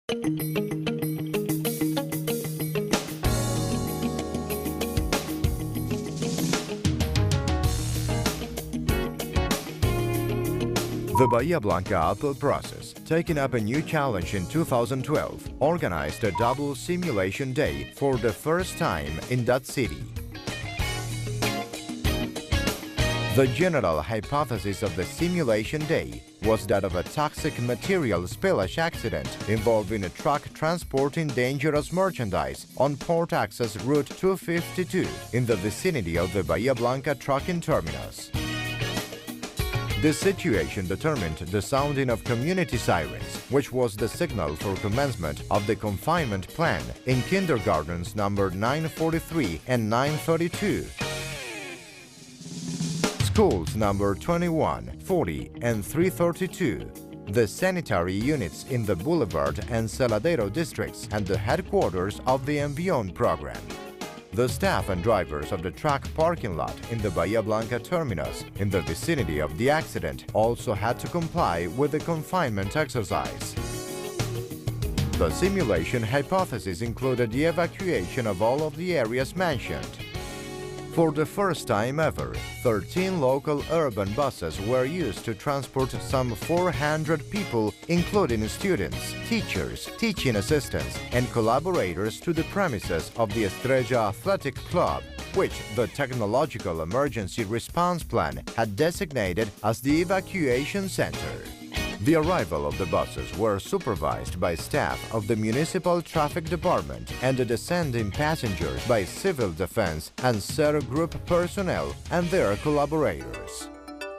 The Bahía Blanca APELL process, taking up a new challenge in 2012, organized a double simulation day for the first time in that city. The general hypothesis of the simulation day was that of a toxic material spillage accident involving a truck transporting dangerous merchandise on port access route 252 in the vicinity of the Bahía Blanca trucking terminus. This situation determined the sounding of community sirens, which was the signal for commencement of the confinement plan in kindergartens number 943 and 932. Schools number 21, 40, and 332, the sanitary units in the Boulevard and Celadero districts, and the headquarters of the Envión program. The staff and drivers of the truck parking lot in the Bahía Blanca terminus in the vicinity of the accident also had to comply with the confinement exercise. The simulation hypothesis included the evacuation of all of the areas mentioned. For the first time ever, 13 local urban buses were used to transport some 400 people, including students, teachers, teaching assistants, and collaborators to the premises of the Estrella Athletic Club, which the Technological Emergency Response Plan had designated as the evacuation center. The arrival of the buses were supervised by staff of the Municipal Traffic Department and the descending passengers by Civil Defense and SER Group personnel and their collaborators.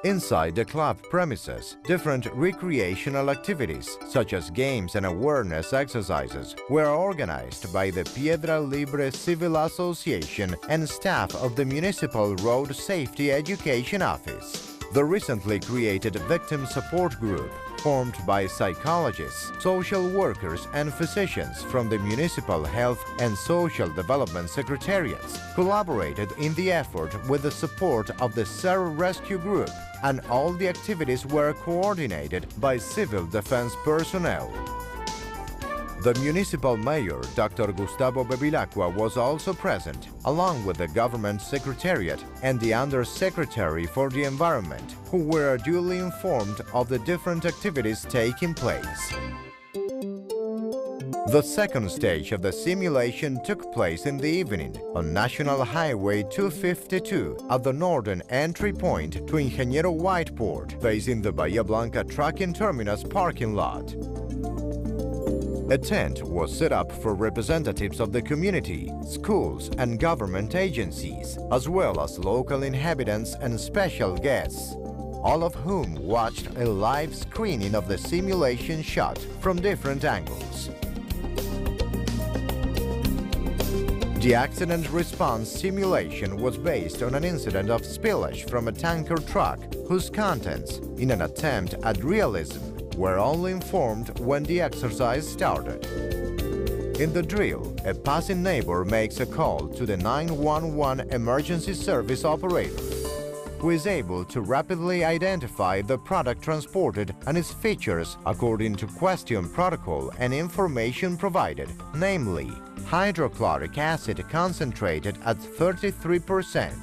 Inside the club premises, different recreational activities, such as games and awareness exercises, were organized by the Piedra Libre Civil Association and staff of the Municipal Road Safety Education Office. The recently created Victim Support Group, formed by psychologists, social workers, and physicians from the Municipal Health and Social Development Secretariats, collaborated in the effort with the support of the SER Rescue Group, and all the activities were coordinated by civil defense personnel. The municipal mayor, Dr. Gustavo Bevilacqua, was also present, along with the government secretariat and the undersecretary for the environment, who were duly informed of the different activities taking place. The second stage of the simulation took place in the evening on National Highway 252 at the northern entry point to Ingeniero White Port, facing the Bahía Blanca trucking terminus parking lot. A tent was set up for representatives of the community, schools, and government agencies, as well as local inhabitants and special guests, all of whom watched a live screening of the simulation shot from different angles. The accident response simulation was based on an incident of spillage from a tanker truck whose contents, in an attempt at realism, were only informed when the exercise started. In the drill, a passing neighbor makes a call to the 911 emergency service operator, who is able to rapidly identify the product transported and its features according to question protocol and information provided, namely hydrochloric acid concentrated at 33%.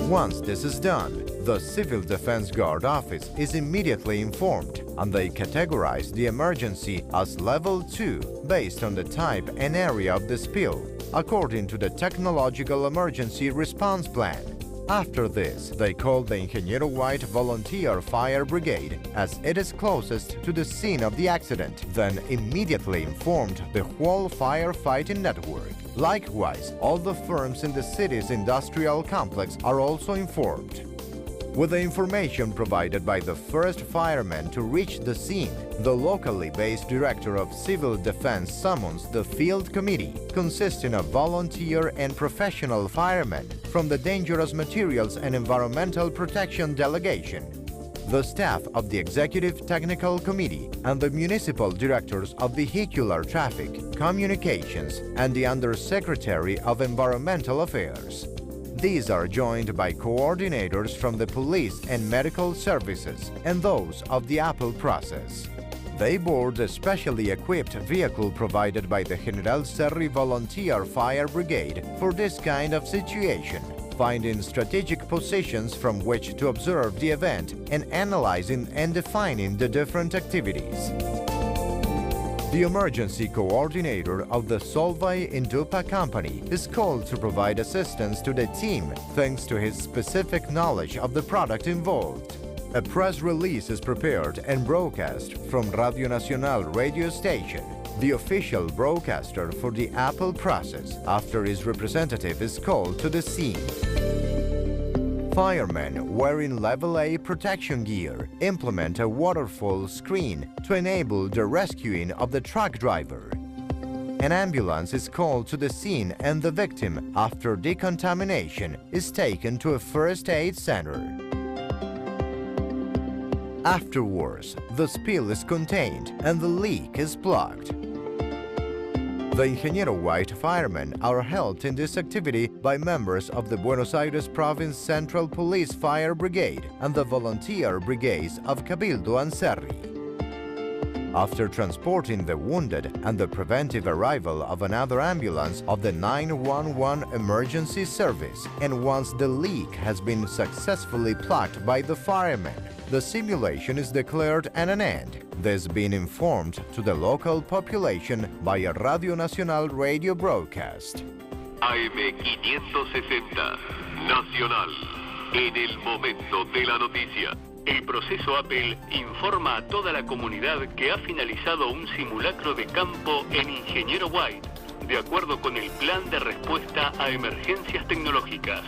Once this is done, the Civil Defense Guard office is immediately informed, and they categorize the emergency as Level 2 based on the type and area of the spill, according to the Technological Emergency Response Plan. After this, they call the Ingeniero White Volunteer Fire Brigade, as it is closest to the scene of the accident, then immediately informed the whole firefighting network. Likewise, all the firms in the city's industrial complex are also informed. With the information provided by the first fireman to reach the scene, the locally based director of civil defense summons the field committee, consisting of volunteer and professional firemen from the Dangerous Materials and Environmental Protection Delegation, the staff of the Executive Technical Committee, and the municipal directors of Vehicular Traffic, Communications, and the Undersecretary of Environmental Affairs. These are joined by coordinators from the police and medical services and those of the APELL process. They board a specially equipped vehicle provided by the General Serri Volunteer Fire Brigade for this kind of situation, finding strategic positions from which to observe the event and analyzing and defining the different activities. The emergency coordinator of the Solvay Indupa company is called to provide assistance to the team thanks to his specific knowledge of the product involved. A press release is prepared and broadcast from Radio Nacional radio station, the official broadcaster for the APELL process, after his representative is called to the scene. Firemen wearing level A protection gear implement a waterfall screen to enable the rescuing of the truck driver. An ambulance is called to the scene and the victim, after decontamination, is taken to a first aid center. Afterwards, the spill is contained and the leak is plugged. The Ingeniero White firemen are helped in this activity by members of the Buenos Aires Province Central Police Fire Brigade and the volunteer brigades of Cabildo and Serri. After transporting the wounded and the preventive arrival of another ambulance of the 911 emergency service, and once the leak has been successfully plugged by the firemen, the simulation is declared at an end. This being informed to the local population by a Radio Nacional radio broadcast. AM 560, Nacional, en el momento de la noticia. El proceso APELL informa a toda la comunidad que ha finalizado un simulacro de campo en Ingeniero White, de acuerdo con el Plan de Respuesta a Emergencias Tecnológicas.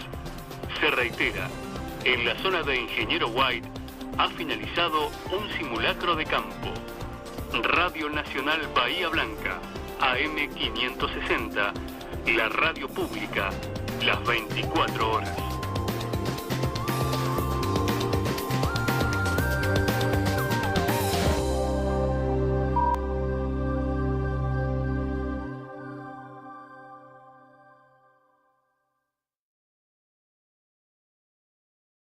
Se reitera, en la zona de Ingeniero White ha finalizado un simulacro de campo. Radio Nacional Bahía Blanca, AM 560, la radio pública, las 24 horas.